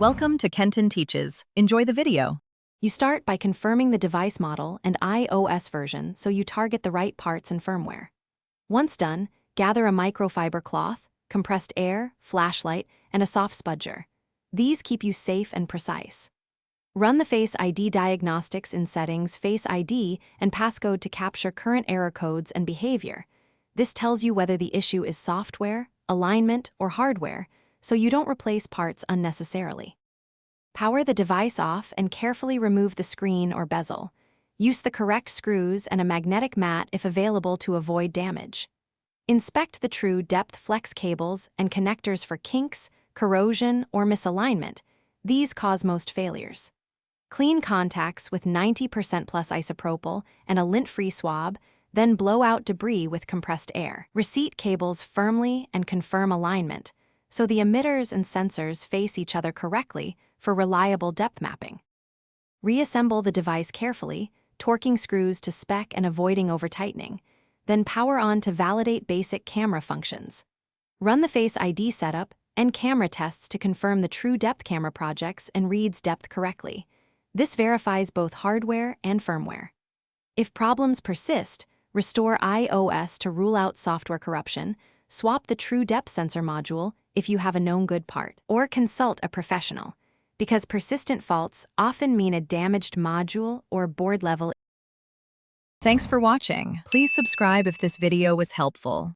Welcome to Kenton Teaches. Enjoy the video. You start by confirming the device model and iOS version so you target the right parts and firmware. Once done, gather a microfiber cloth, compressed air, flashlight, and a soft spudger. These keep you safe and precise. Run the Face ID diagnostics in Settings, Face ID, and passcode to capture current error codes and behavior. This tells you whether the issue is software, alignment, or hardware, so you don't replace parts unnecessarily. Power the device off and carefully remove the screen or bezel. Use the correct screws and a magnetic mat if available to avoid damage. Inspect the Truedepth flex cables and connectors for kinks, corrosion, or misalignment. These cause most failures. Clean contacts with 90% plus isopropyl and a lint-free swab, then blow out debris with compressed air. Reseat cables firmly and confirm alignment, so the emitters and sensors face each other correctly for reliable depth mapping. Reassemble the device carefully, torquing screws to spec and avoiding over-tightening, then power on to validate basic camera functions. Run the Face ID setup and camera tests to confirm the Truedepth camera projects and reads depth correctly. This verifies both hardware and firmware. If problems persist, restore iOS to rule out software corruption, swap the Truedepth sensor module if you have a known good part, or consult a professional, because persistent faults often mean a damaged module or board level. Thanks for watching. Please subscribe if this video was helpful.